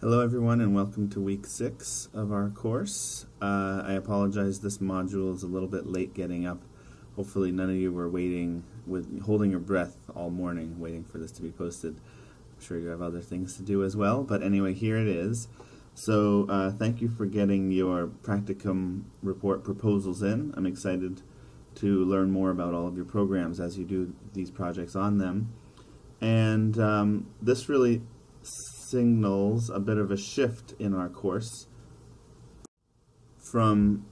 Hello everyone and welcome to week 6 of our course. I apologize, this module is a little bit late getting up. Hopefully none of you were holding your breath all morning waiting for this to be posted. I'm sure you have other things to do as well, but anyway, here it is. So thank you for getting your practicum report proposals in. I'm excited to learn more about all of your programs as you do these projects on them. And this really signals a bit of a shift in our course from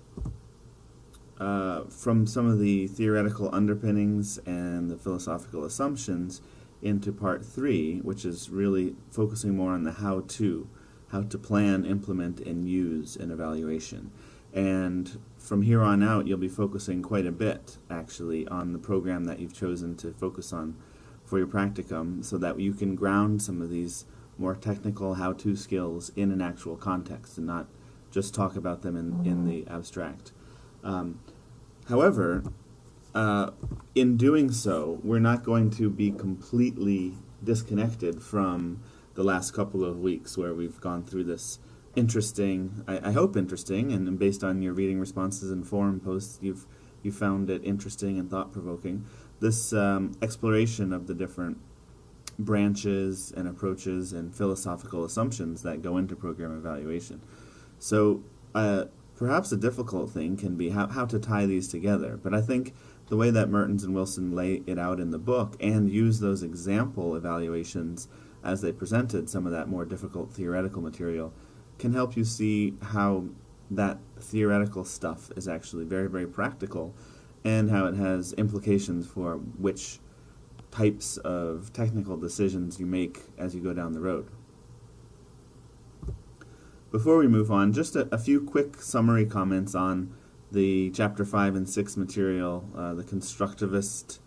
some of the theoretical underpinnings and the philosophical assumptions into part 3, which is really focusing more on the how to plan, implement, and use an evaluation. And from here on out, you'll be focusing quite a bit, actually, on the program that you've chosen to focus on for your practicum, so that you can ground some of these more technical how-to skills in an actual context and not just talk about them in the abstract. However, in doing so, we're not going to be completely disconnected from the last couple of weeks where we've gone through this interesting, I hope interesting, and based on your reading responses and forum posts, you found it interesting and thought-provoking, this exploration of the different branches and approaches and philosophical assumptions that go into program evaluation. So perhaps a difficult thing can be how to tie these together, but I think the way that Mertens and Wilson lay it out in the book and use those example evaluations as they presented some of that more difficult theoretical material can help you see how that theoretical stuff is actually very, very practical and how it has implications for which types of technical decisions you make as you go down the road. Before we move on, just a few quick summary comments on the Chapter 5 and 6 material, the constructivist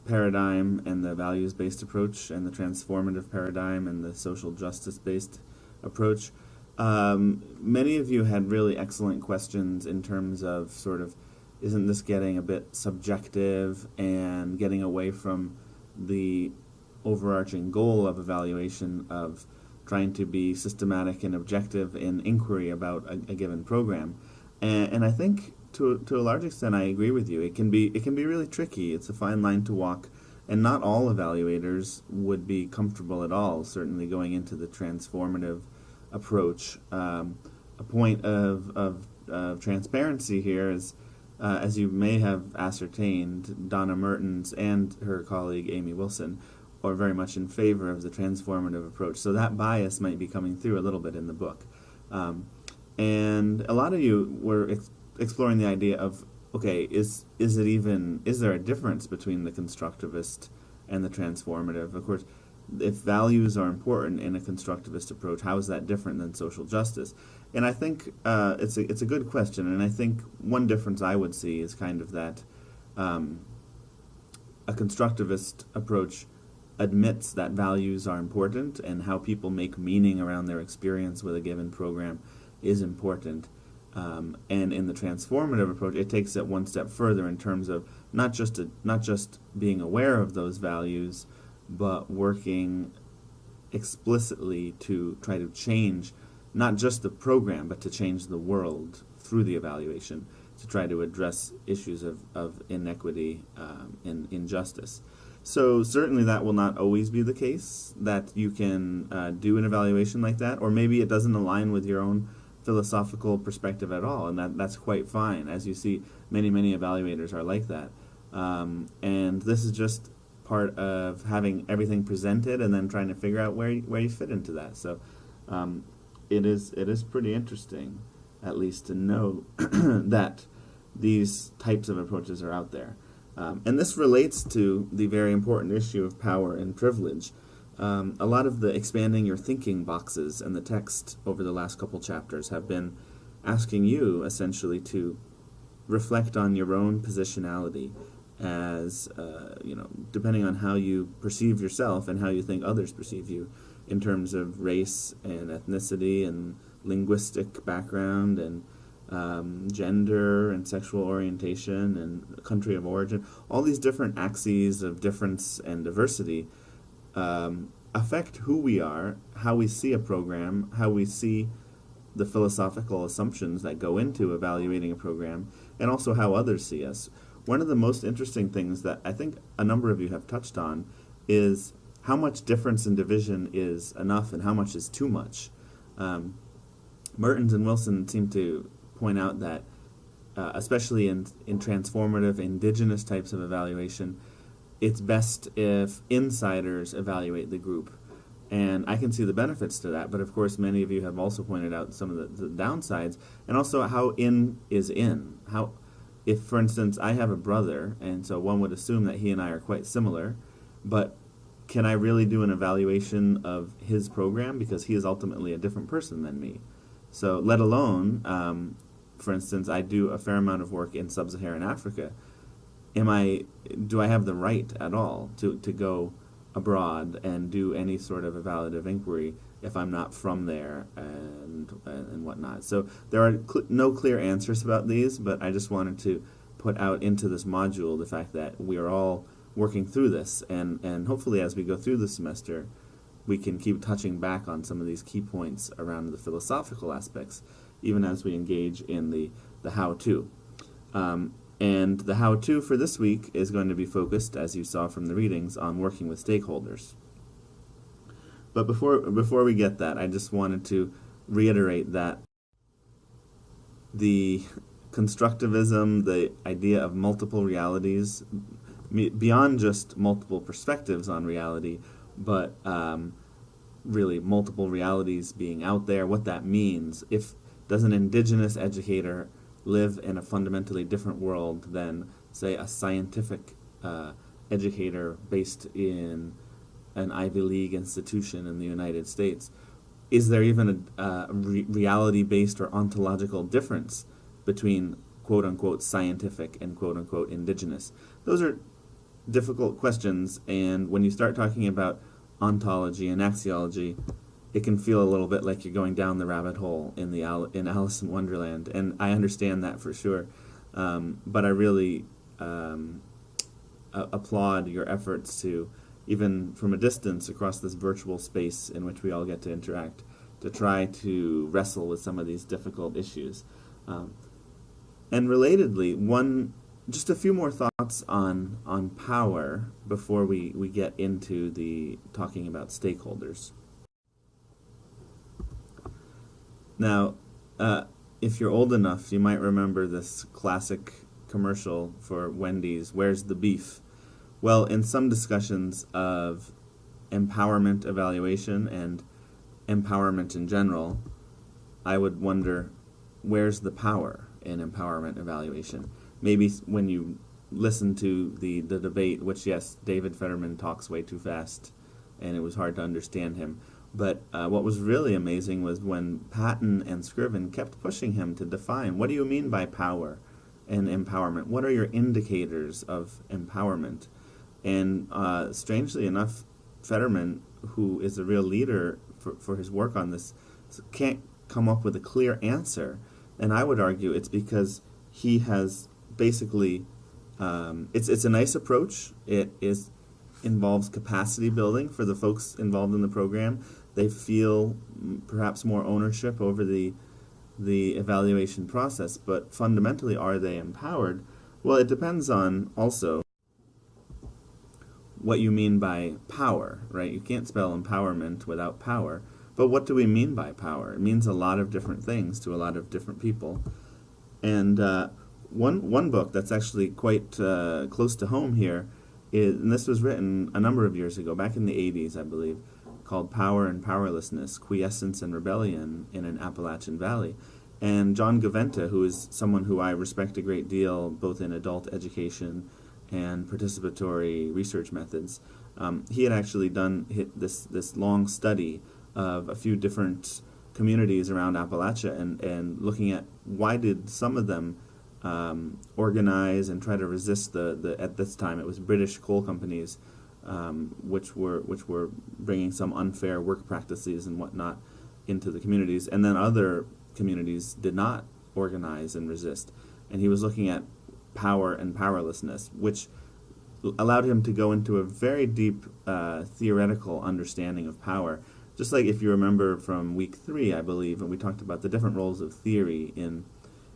paradigm and the values-based approach, and the transformative paradigm and the social justice-based approach. Many of you had really excellent questions in terms of sort of, isn't this getting a bit subjective and getting away from the overarching goal of evaluation of trying to be systematic and objective in inquiry about a given program? And I think to a large extent I agree with you. It can be really tricky. It's a fine line to walk, and not all evaluators would be comfortable at all, certainly going into the transformative approach. A point of transparency here is, as you may have ascertained, Donna Mertens and her colleague Amy Wilson are very much in favor of the transformative approach. So that bias might be coming through a little bit in the book. And a lot of you were exploring the idea of, okay, is there a difference between the constructivist and the transformative? Of course, if values are important in a constructivist approach, how is that different than social justice? And I think it's a good question, and I think one difference I would see is kind of that a constructivist approach admits that values are important and how people make meaning around their experience with a given program is important. And in the transformative approach, it takes it one step further in terms of not just being aware of those values, but working explicitly to try to change not just the program, but to change the world through the evaluation, to try to address issues of inequity and injustice. So certainly that will not always be the case, that you can do an evaluation like that, or maybe it doesn't align with your own philosophical perspective at all, and that's quite fine. As you see, many evaluators are like that. And this is just part of having everything presented and then trying to figure out where you fit into that. So it is pretty interesting, at least, to know that these types of approaches are out there. And this relates to the very important issue of power and privilege. A lot of the expanding your thinking boxes and the text over the last couple chapters have been asking you essentially to reflect on your own positionality as, depending on how you perceive yourself and how you think others perceive you in terms of race and ethnicity and linguistic background and gender and sexual orientation and country of origin, all these different axes of difference and diversity. affect who we are, how we see a program, how we see the philosophical assumptions that go into evaluating a program, and also how others see us. One of the most interesting things that I think a number of you have touched on is how much difference and division is enough and how much is too much. Mertens and Wilson seem to point out that, especially in transformative, indigenous types of evaluation, it's best if insiders evaluate the group. And I can see the benefits to that, but of course many of you have also pointed out some of the downsides, and also how in is in. How, if, for instance, I have a brother, and so one would assume that he and I are quite similar, but can I really do an evaluation of his program because he is ultimately a different person than me? So let alone, for instance, I do a fair amount of work in sub-Saharan Africa. Do I have the right at all to go abroad and do any sort of evaluative inquiry if I'm not from there and whatnot? So there are no clear answers about these, but I just wanted to put out into this module the fact that we are all working through this, and hopefully as we go through the semester, we can keep touching back on some of these key points around the philosophical aspects, even as we engage in the how-to. And the how-to for this week is going to be focused, as you saw from the readings, on working with stakeholders. But before we get that, I just wanted to reiterate that the constructivism, the idea of multiple realities, beyond just multiple perspectives on reality, but really multiple realities being out there, what that means. Does an indigenous educator live in a fundamentally different world than, say, a scientific educator based in an Ivy League institution in the United States? Is there even a reality-based or ontological difference between quote-unquote scientific and quote-unquote indigenous? Those are difficult questions, and when you start talking about ontology and axiology, it can feel a little bit like you're going down the rabbit hole in Alice in Wonderland, and I understand that for sure. But I really applaud your efforts to, even from a distance across this virtual space in which we all get to interact, to try to wrestle with some of these difficult issues. And relatedly, just a few more thoughts on power before we get into the talking about stakeholders. Now, if you're old enough, you might remember this classic commercial for Wendy's, "Where's the beef?" Well, in some discussions of empowerment evaluation and empowerment in general, I would wonder, where's the power in empowerment evaluation? Maybe when you listen to the debate, which, yes, David Fetterman talks way too fast, and it was hard to understand him. But what was really amazing was when Patton and Scriven kept pushing him to define, what do you mean by power and empowerment? What are your indicators of empowerment? And strangely enough, Fetterman, who is a real leader for his work on this, can't come up with a clear answer. And I would argue it's because he has basically, it's a nice approach. It involves capacity building for the folks involved in the program. They feel perhaps more ownership over the evaluation process, but fundamentally, are they empowered? Well, it depends on also what you mean by power, right? You can't spell empowerment without power. But what do we mean by power? It means a lot of different things to a lot of different people. And one book that's actually quite close to home here and this was written a number of years ago, back in the 80s, I believe, called Power and Powerlessness, Quiescence and Rebellion in an Appalachian Valley. And John Gaventa, who is someone who I respect a great deal, both in adult education and participatory research methods, he had actually done this long study of a few different communities around Appalachia and looking at why did some of them organize and try to resist at this time it was British coal companies, which were bringing some unfair work practices and whatnot into the communities, and then other communities did not organize and resist. And he was looking at power and powerlessness, which allowed him to go into a very deep theoretical understanding of power. Just like if you remember from week 3, I believe, when we talked about the different roles of theory in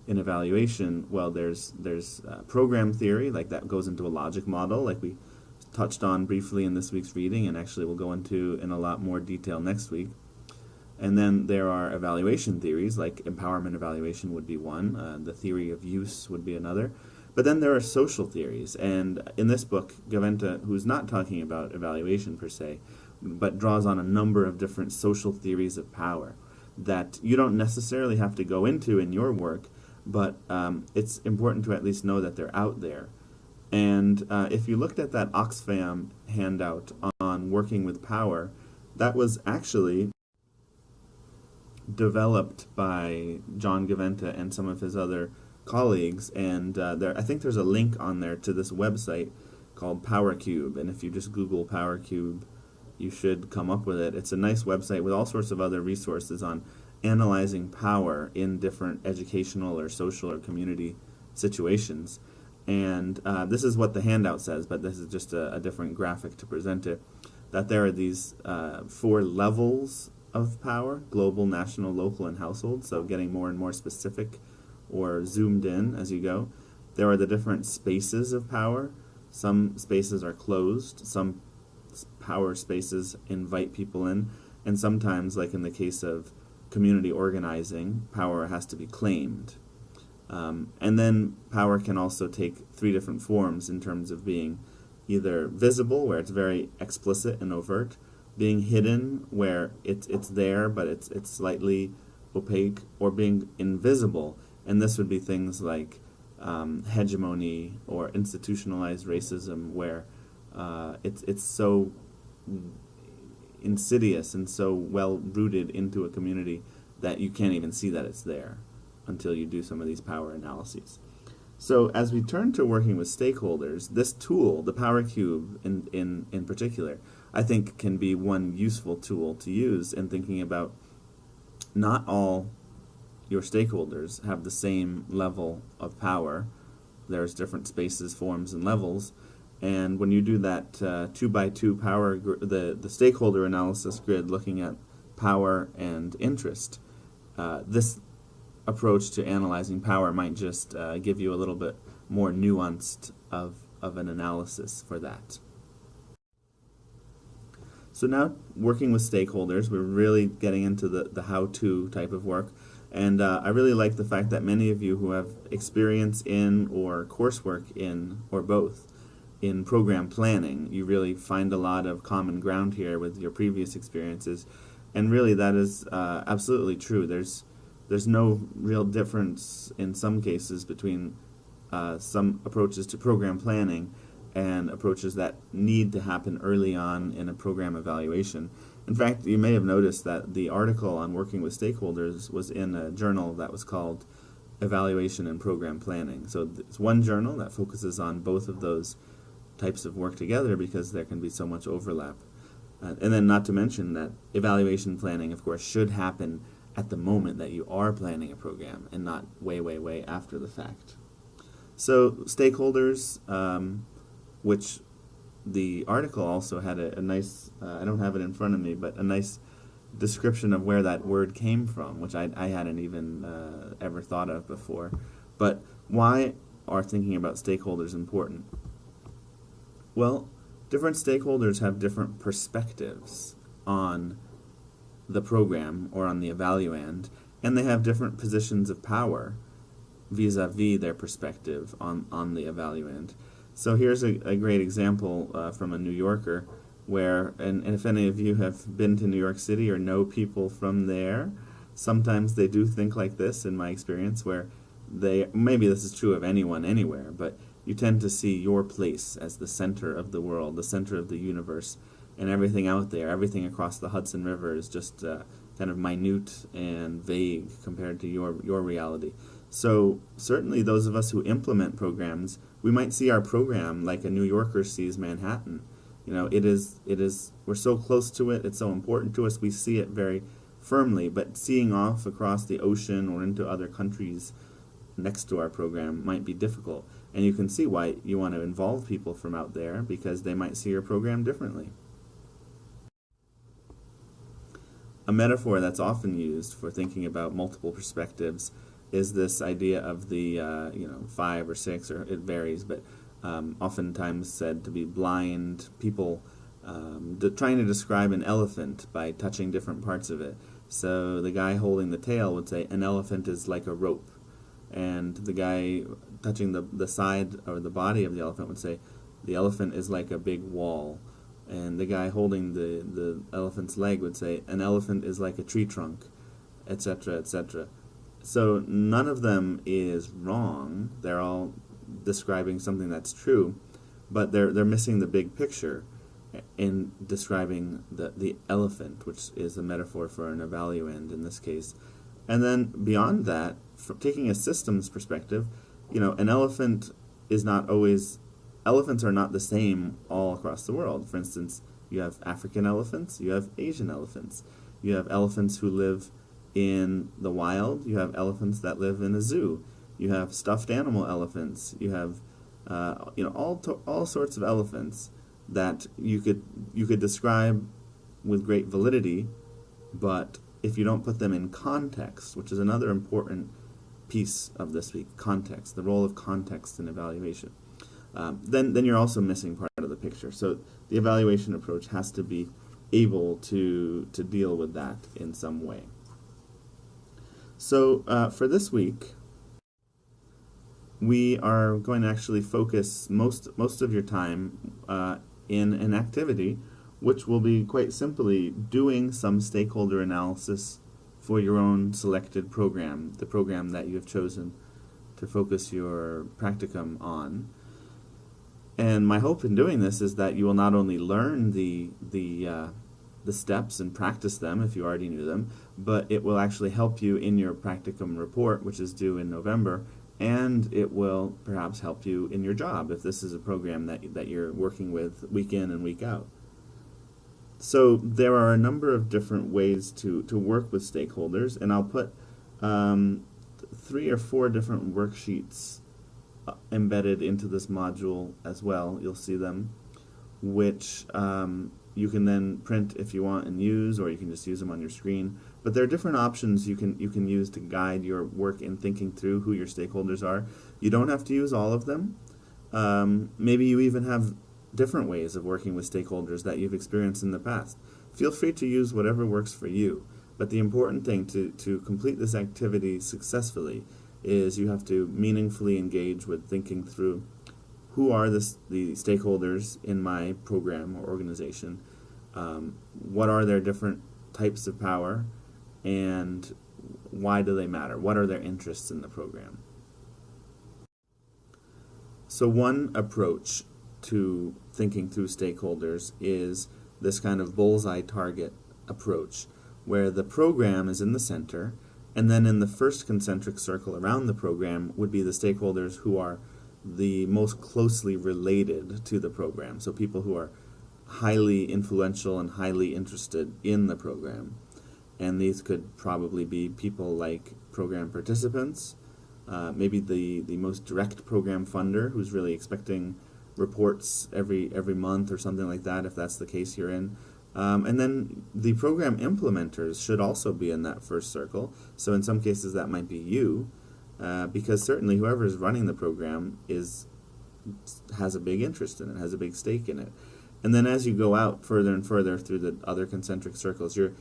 evaluation. Well, there's program theory, like that goes into a logic model, like we touched on briefly in this week's reading, and actually we'll go into in a lot more detail next week. And then there are evaluation theories, like empowerment evaluation would be one, the theory of use would be another. But then there are social theories, and in this book, Gaventa, who's not talking about evaluation per se, but draws on a number of different social theories of power that you don't necessarily have to go into in your work, but it's important to at least know that they're out there. And if you looked at that Oxfam handout on working with power, that was actually developed by John Gaventa and some of his other colleagues, and I think there's a link on there to this website called PowerCube, and if you just Google PowerCube, you should come up with it. It's a nice website with all sorts of other resources on analyzing power in different educational or social or community situations. And this is what the handout says, but this is just a different graphic to present it, that there are these 4 levels of power: global, national, local, and household, so getting more and more specific or zoomed in as you go. There are the different spaces of power. Some spaces are closed, some power spaces invite people in, and sometimes, like in the case of community organizing, power has to be claimed. And then power can also take 3 different forms in terms of being either visible, where it's very explicit and overt, being hidden, where it's there but it's slightly opaque, or being invisible. And this would be things like hegemony or institutionalized racism, where it's so insidious and so well rooted into a community that you can't even see that it's there until you do some of these power analyses. So as we turn to working with stakeholders, this tool, the Power Cube in particular, I think can be one useful tool to use in thinking about not all your stakeholders have the same level of power. There's different spaces, forms, and levels. And when you do that 2x2 power, the stakeholder analysis grid looking at power and interest, this approach to analyzing power might just give you a little bit more nuanced of an analysis for that. So now, working with stakeholders, we're really getting into the how-to type of work. And I really like the fact that many of you who have experience in or coursework in, or both, in program planning, you really find a lot of common ground here with your previous experiences. And really that is absolutely true. There's no real difference in some cases between some approaches to program planning and approaches that need to happen early on in a program evaluation. In fact, you may have noticed that the article on working with stakeholders was in a journal that was called Evaluation and Program Planning. So it's one journal that focuses on both of those types of work together because there can be so much overlap. And then not to mention that evaluation planning, of course, should happen at the moment that you are planning a program and not way after the fact. So stakeholders, which the article also had a nice, I don't have it in front of me, but a nice description of where that word came from, which I hadn't even ever thought of before. But why are thinking about stakeholders important? Well, different stakeholders have different perspectives on the program or on the evaluand, and they have different positions of power vis-a-vis their perspective on the evaluand. So here's a great example from a New Yorker where, and if any of you have been to New York City or know people from there, sometimes they do think like this, in my experience, where maybe this is true of anyone anywhere, but you tend to see your place as the center of the world, the center of the universe, and everything out there, everything across the Hudson River is just kind of minute and vague compared to your reality. So certainly those of us who implement programs, we might see our program like a New Yorker sees Manhattan. You know, we're so close to it, it's so important to us, we see it very firmly, but seeing off across the ocean or into other countries next to our program might be difficult. And you can see why you want to involve people from out there, because they might see your program differently. A metaphor that's often used for thinking about multiple perspectives is this idea of the 5 or 6, or it varies, but oftentimes said to be blind people trying to describe an elephant by touching different parts of it. So the guy holding the tail would say an elephant is like a rope, and the guy touching the side or the body of the elephant would say the elephant is like a big wall. And the guy holding the elephant's leg would say, an elephant is like a tree trunk, etc., etc. So none of them is wrong. They're all describing something that's true, but they're missing the big picture in describing the elephant, which is a metaphor for an evaluand in this case. And then beyond that, taking a systems perspective, an elephant is not always... Elephants are not the same all across the world. For instance, you have African elephants, you have Asian elephants, you have elephants who live in the wild, you have elephants that live in a zoo, you have stuffed animal elephants, you have all sorts of elephants that you could describe with great validity, but if you don't put them in context, which is another important piece of this week, context, the role of context in evaluation. Then you're also missing part of the picture. So the evaluation approach has to be able to deal with that in some way. So for this week, we are going to actually focus most of your time in an activity which will be quite simply doing some stakeholder analysis for your own selected program, the program that you have chosen to focus your practicum on. And my hope in doing this is that you will not only learn the steps and practice them if you already knew them, but it will actually help you in your practicum report, which is due in November, and it will perhaps help you in your job if this is a program that you're working with week in and week out. So there are a number of different ways to work with stakeholders, and I'll put 3 or 4 different worksheets embedded into this module as well. You'll see them, which you can then print if you want and use, or you can just use them on your screen. But there are different options you can use to guide your work in thinking through who your stakeholders are. You don't have to use all of them. Maybe you even have different ways of working with stakeholders that you've experienced in the past. Feel free to use whatever works for you. But the important thing to complete this activity successfully is you have to meaningfully engage with thinking through who are the stakeholders in my program or organization, what are their different types of power, and why do they matter? What are their interests in the program? So one approach to thinking through stakeholders is this kind of bullseye target approach, where the program is in the center, and then in the first concentric circle around the program would be the stakeholders who are the most closely related to the program. So people who are highly influential and highly interested in the program. And these could probably be people like program participants, maybe the most direct program funder who's really expecting reports every month or something like that, if that's the case you're in. And then the program implementers should also be in that first circle. So in some cases that might be you, because certainly whoever is running the program has a big interest in it, has a big stake in it. And then as you go out further and further through the other concentric circles, you're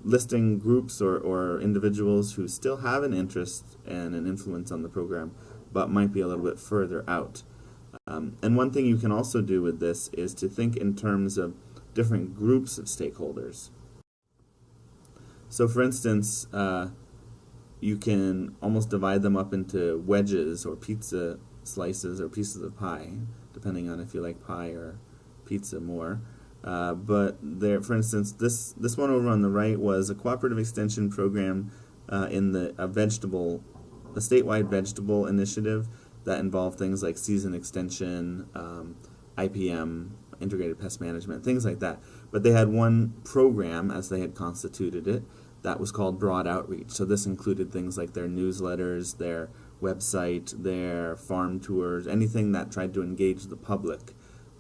listing groups or individuals who still have an interest and an influence on the program, but might be a little bit further out. And one thing you can also do with this is to think in terms of different groups of stakeholders. So for instance, you can almost divide them up into wedges or pizza slices or pieces of pie, depending on if you like pie or pizza more. But there, for instance, this one over on the right was a cooperative extension program in a statewide vegetable initiative that involved things like season extension, IPM, integrated pest management, things like that. But they had one program, as they had constituted it, that was called broad outreach. So this included things like their newsletters, their website, their farm tours, anything that tried to engage the public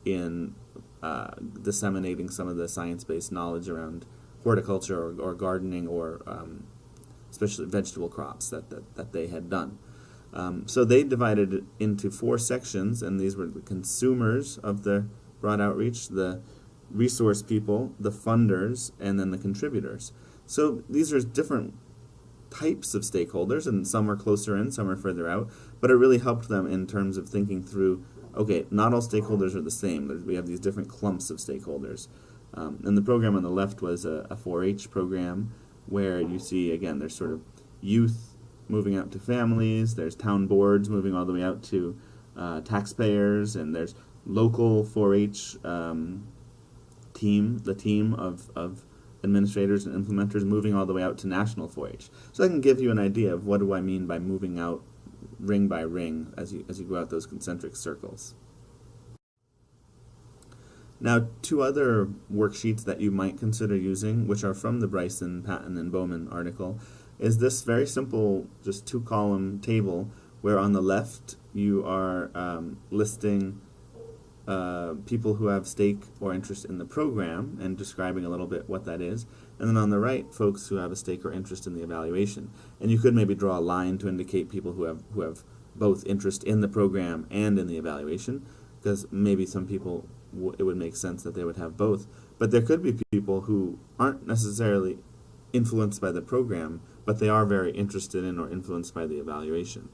in disseminating some of the science-based knowledge around horticulture or gardening or especially vegetable crops that they had done. So they divided it into 4 sections, and these were the consumers of the broad outreach, the resource people, the funders, and then the contributors. So these are different types of stakeholders, and some are closer in, some are further out, but it really helped them in terms of thinking through, okay, not all stakeholders are the same. We have these different clumps of stakeholders. And the program on the left was a 4-H program where you see, again, there's sort of youth moving out to families, there's town boards moving all the way out to taxpayers, and there's local 4-H the team of administrators and implementers moving all the way out to national 4-H. So I can give you an idea of what do I mean by moving out ring by ring as you go out those concentric circles. Now, 2 other worksheets that you might consider using, which are from the Bryson, Patton, and Bowman article, is this very simple, just 2-column table where on the left you are listing people who have stake or interest in the program and describing a little bit what that is, and then on the right, folks who have a stake or interest in the evaluation. And you could maybe draw a line to indicate people who have both interest in the program and in the evaluation, because maybe some people it would make sense that they would have both. But there could be people who aren't necessarily influenced by the program, but they are very interested in or influenced by the evaluation.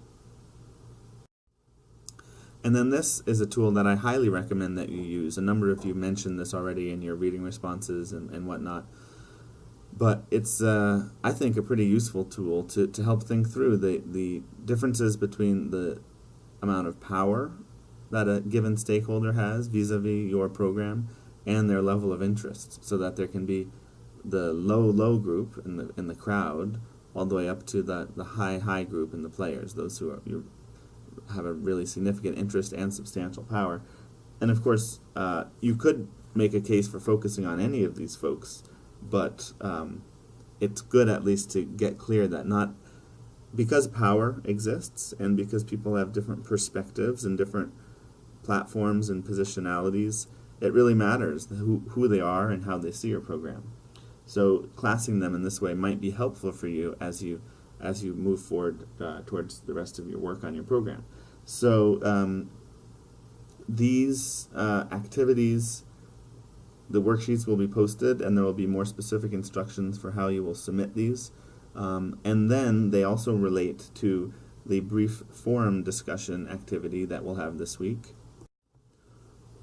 And then this is a tool that I highly recommend that you use. A number of you mentioned this already in your reading responses and whatnot. But it's, I think, a pretty useful tool to help think through the differences between the amount of power that a given stakeholder has vis-a-vis your program and their level of interest, so that there can be the low group in the crowd all the way up to the high group in the players, those who have a really significant interest and substantial power. And of course, you could make a case for focusing on any of these folks, but it's good at least to get clear that not because power exists and because people have different perspectives and different platforms and positionalities, it really matters who they are and how they see your program. So classing them in this way might be helpful for you as you move forward towards the rest of your work on your program. So these activities, the worksheets will be posted, and there will be more specific instructions for how you will submit these. And then they also relate to the brief forum discussion activity that we'll have this week,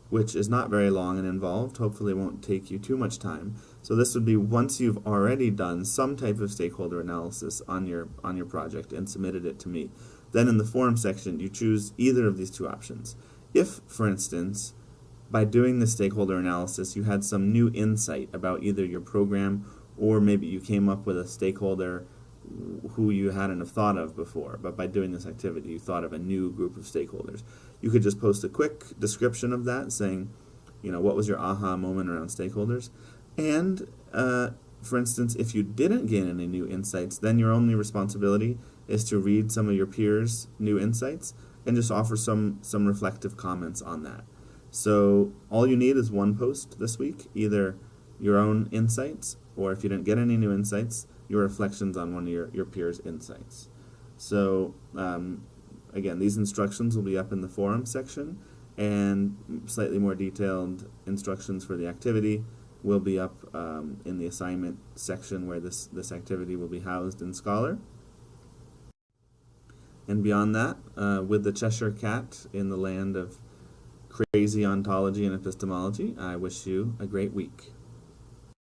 which is not very long and involved. Hopefully it won't take you too much time. So this would be once you've already done some type of stakeholder analysis on your project and submitted it to me. Then in the forum section, you choose either of these 2 options. If, for instance, by doing the stakeholder analysis, you had some new insight about either your program, or maybe you came up with a stakeholder who you hadn't have thought of before, but by doing this activity, you thought of a new group of stakeholders. You could just post a quick description of that, saying, what was your aha moment around stakeholders? And, for instance, if you didn't gain any new insights, then your only responsibility is to read some of your peers' new insights and just offer some reflective comments on that. So all you need is 1 post this week, either your own insights, or if you didn't get any new insights, your reflections on one of your peers' insights. So again, these instructions will be up in the forum section, and slightly more detailed instructions for the activity will be up in the assignment section where this activity will be housed in Scholar. And beyond that, with the Cheshire Cat in the land of crazy ontology and epistemology, I wish you a great week.